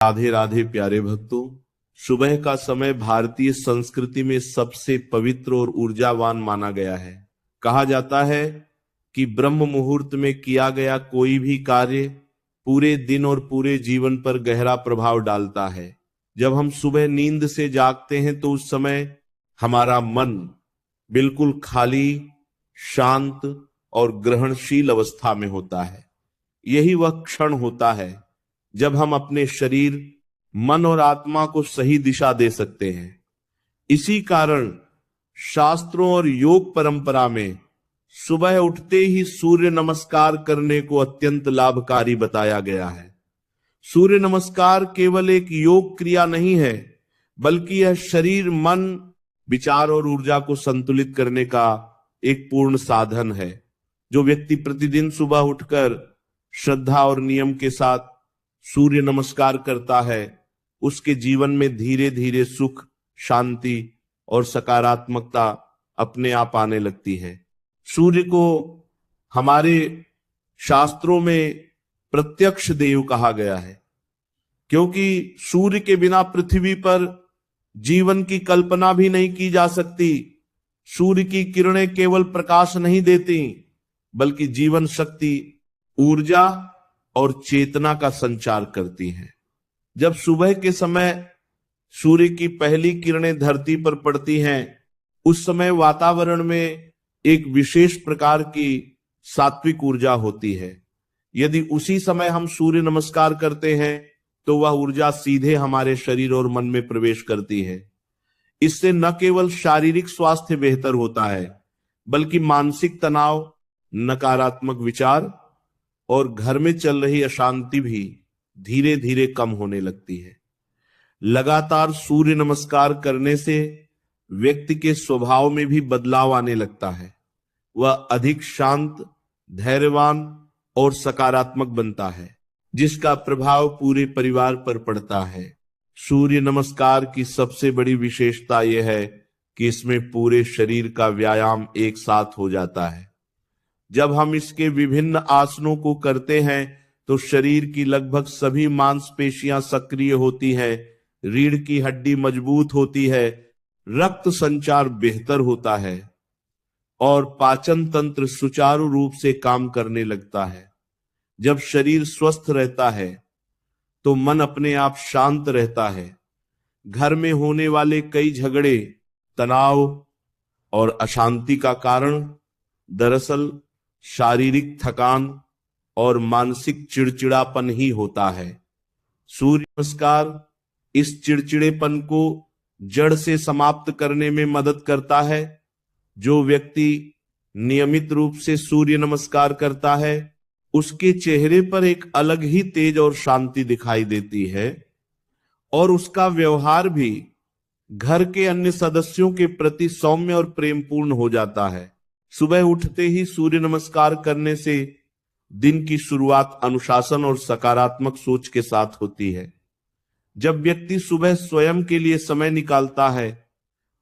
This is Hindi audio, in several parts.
राधे राधे प्यारे भक्तों। सुबह का समय भारतीय संस्कृति में सबसे पवित्र और ऊर्जावान माना गया है। कहा जाता है कि ब्रह्म मुहूर्त में किया गया कोई भी कार्य पूरे दिन और पूरे जीवन पर गहरा प्रभाव डालता है। जब हम सुबह नींद से जागते हैं तो उस समय हमारा मन बिल्कुल खाली, शांत और ग्रहणशील अवस्था में होता है। यही वह क्षण होता है जब हम अपने शरीर, मन और आत्मा को सही दिशा दे सकते हैं। इसी कारण शास्त्रों और योग परंपरा में सुबह उठते ही सूर्य नमस्कार करने को अत्यंत लाभकारी बताया गया है। सूर्य नमस्कार केवल एक योग क्रिया नहीं है, बल्कि यह शरीर, मन, विचार और ऊर्जा को संतुलित करने का एक पूर्ण साधन है। जो व्यक्ति प्रतिदिन सुबह उठकर श्रद्धा और नियम के साथ सूर्य नमस्कार करता है, उसके जीवन में धीरे धीरे सुख, शांति और सकारात्मकता अपने आप आने लगती है। सूर्य को हमारे शास्त्रों में प्रत्यक्ष देव कहा गया है, क्योंकि सूर्य के बिना पृथ्वी पर जीवन की कल्पना भी नहीं की जा सकती। सूर्य की किरणें केवल प्रकाश नहीं देती, बल्कि जीवन शक्ति, ऊर्जा और चेतना का संचार करती हैं। जब सुबह के समय सूर्य की पहली किरणें धरती पर पड़ती हैं, उस समय वातावरण में एक विशेष प्रकार की सात्विक ऊर्जा होती है। यदि उसी समय हम सूर्य नमस्कार करते हैं तो वह ऊर्जा सीधे हमारे शरीर और मन में प्रवेश करती है। इससे न केवल शारीरिक स्वास्थ्य बेहतर होता है, बल्कि मानसिक तनाव, नकारात्मक विचार और घर में चल रही अशांति भी धीरे धीरे कम होने लगती है। लगातार सूर्य नमस्कार करने से व्यक्ति के स्वभाव में भी बदलाव आने लगता है। वह अधिक शांत, धैर्यवान और सकारात्मक बनता है, जिसका प्रभाव पूरे परिवार पर पड़ता है। सूर्य नमस्कार की सबसे बड़ी विशेषता यह है कि इसमें पूरे शरीर का व्यायाम एक साथ हो जाता है। जब हम इसके विभिन्न आसनों को करते हैं तो शरीर की लगभग सभी मांसपेशियां सक्रिय होती हैं, रीढ़ की हड्डी मजबूत होती है, रक्त संचार बेहतर होता है और पाचन तंत्र सुचारू रूप से काम करने लगता है। जब शरीर स्वस्थ रहता है तो मन अपने आप शांत रहता है। घर में होने वाले कई झगड़े, तनाव और अशांति का कारण दरअसल शारीरिक थकान और मानसिक चिड़चिड़ापन ही होता है। सूर्य नमस्कार इस चिड़चिड़ेपन को जड़ से समाप्त करने में मदद करता है। जो व्यक्ति नियमित रूप से सूर्य नमस्कार करता है, उसके चेहरे पर एक अलग ही तेज और शांति दिखाई देती है और उसका व्यवहार भी घर के अन्य सदस्यों के प्रति सौम्य और प्रेमपूर्ण हो जाता है। सुबह उठते ही सूर्य नमस्कार करने से दिन की शुरुआत अनुशासन और सकारात्मक सोच के साथ होती है। जब व्यक्ति सुबह स्वयं के लिए समय निकालता है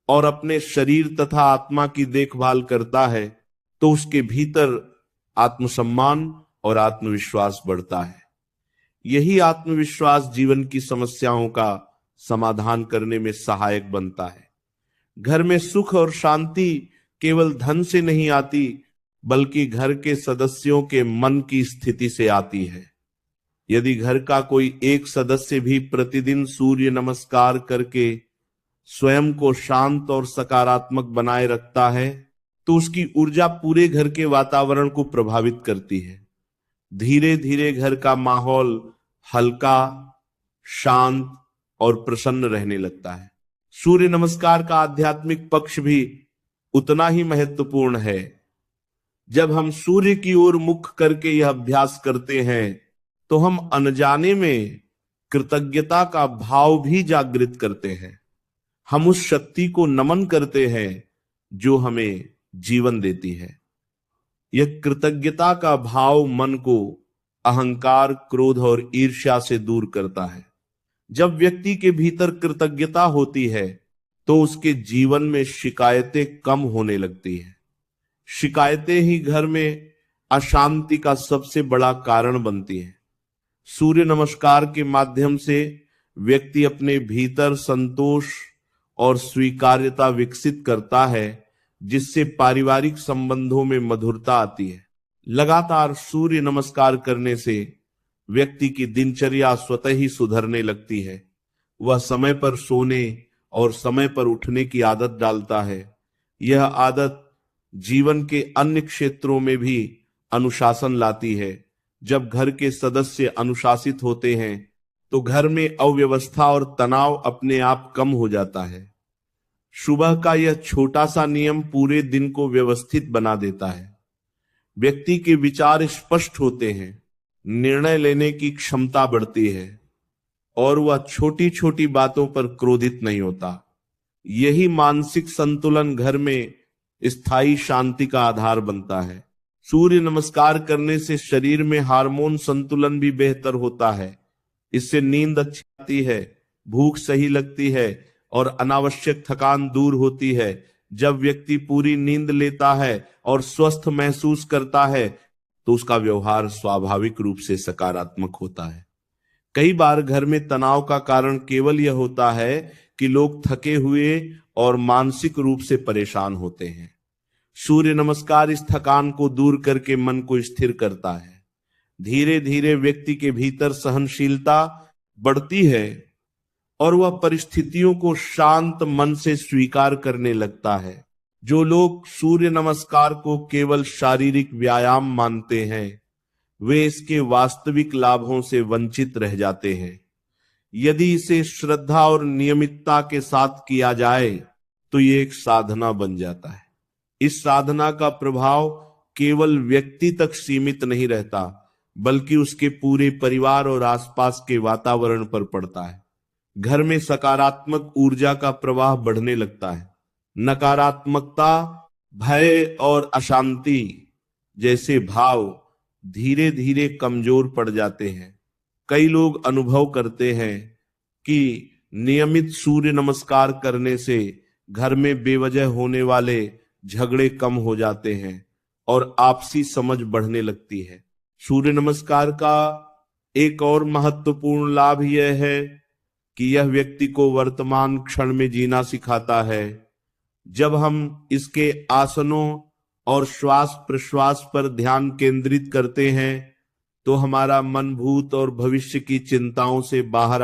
और अपने शरीर तथा आत्मा की देखभाल करता है, तो उसके भीतर आत्मसम्मान और आत्मविश्वास बढ़ता है। यही आत्मविश्वास जीवन की समस्याओं का समाधान करने में सहायक बनता है। घर में सुख और शांति केवल धन से नहीं आती, बल्कि घर के सदस्यों के मन की स्थिति से आती है। यदि घर का कोई एक सदस्य भी प्रतिदिन सूर्य नमस्कार करके स्वयं को शांत और सकारात्मक बनाए रखता है, तो उसकी ऊर्जा पूरे घर के वातावरण को प्रभावित करती है। धीरे धीरे घर का माहौल हल्का, शांत और प्रसन्न रहने लगता है। सूर्य नमस्कार का आध्यात्मिक पक्ष भी उतना ही महत्वपूर्ण है। जब हम सूर्य की ओर मुख करके यह अभ्यास करते हैं तो हम अनजाने में कृतज्ञता का भाव भी जागृत करते हैं। हम उस शक्ति को नमन करते हैं जो हमें जीवन देती है। यह कृतज्ञता का भाव मन को अहंकार, क्रोध और ईर्ष्या से दूर करता है। जब व्यक्ति के भीतर कृतज्ञता होती है तो उसके जीवन में शिकायतें कम होने लगती हैं। शिकायतें ही घर में अशांति का सबसे बड़ा कारण बनती हैं। सूर्य नमस्कार के माध्यम से व्यक्ति अपने भीतर संतोष और स्वीकार्यता विकसित करता है, जिससे पारिवारिक संबंधों में मधुरता आती है। लगातार सूर्य नमस्कार करने से व्यक्ति की दिनचर्या स्वतः ही सुधरने लगती है। वह समय पर सोने और समय पर उठने की आदत डालता है। यह आदत जीवन के अन्य क्षेत्रों में भी अनुशासन लाती है। जब घर के सदस्य अनुशासित होते हैं तो घर में अव्यवस्था और तनाव अपने आप कम हो जाता है। सुबह का यह छोटा सा नियम पूरे दिन को व्यवस्थित बना देता है। व्यक्ति के विचार स्पष्ट होते हैं, निर्णय लेने की क्षमता बढ़ती है और वह छोटी छोटी बातों पर क्रोधित नहीं होता। यही मानसिक संतुलन घर में स्थायी शांति का आधार बनता है। सूर्य नमस्कार करने से शरीर में हार्मोन संतुलन भी बेहतर होता है। इससे नींद अच्छी आती है, भूख सही लगती है और अनावश्यक थकान दूर होती है। जब व्यक्ति पूरी नींद लेता है और स्वस्थ महसूस करता है तो उसका व्यवहार स्वाभाविक रूप से सकारात्मक होता है। कई बार घर में तनाव का कारण केवल यह होता है कि लोग थके हुए और मानसिक रूप से परेशान होते हैं। सूर्य नमस्कार इस थकान को दूर करके मन को स्थिर करता है। धीरे धीरे व्यक्ति के भीतर सहनशीलता बढ़ती है और वह परिस्थितियों को शांत मन से स्वीकार करने लगता है। जो लोग सूर्य नमस्कार को केवल शारीरिक व्यायाम मानते हैं वे इसके वास्तविक लाभों से वंचित रह जाते हैं। यदि इसे श्रद्धा और नियमितता के साथ किया जाए तो ये एक साधना बन जाता है। इस साधना का प्रभाव केवल व्यक्ति तक सीमित नहीं रहता बल्कि उसके पूरे परिवार और आसपास के वातावरण पर पड़ता है। घर में सकारात्मक ऊर्जा का प्रवाह बढ़ने लगता है। नकारात्मकता, भय और अशांति जैसे भाव धीरे धीरे कमजोर पड़ जाते हैं। कई लोग अनुभव करते हैं कि नियमित सूर्य नमस्कार करने से घर में बेवजह होने वाले झगड़े कम हो जाते हैं और आपसी समझ बढ़ने लगती है। सूर्य नमस्कार का एक और महत्वपूर्ण लाभ यह है कि यह व्यक्ति को वर्तमान क्षण में जीना सिखाता है। जब हम इसके आसनों और श्वास प्रश्वास पर ध्यान केंद्रित करते हैं तो हमारा मन भूत और भविष्य की चिंताओं से बाहर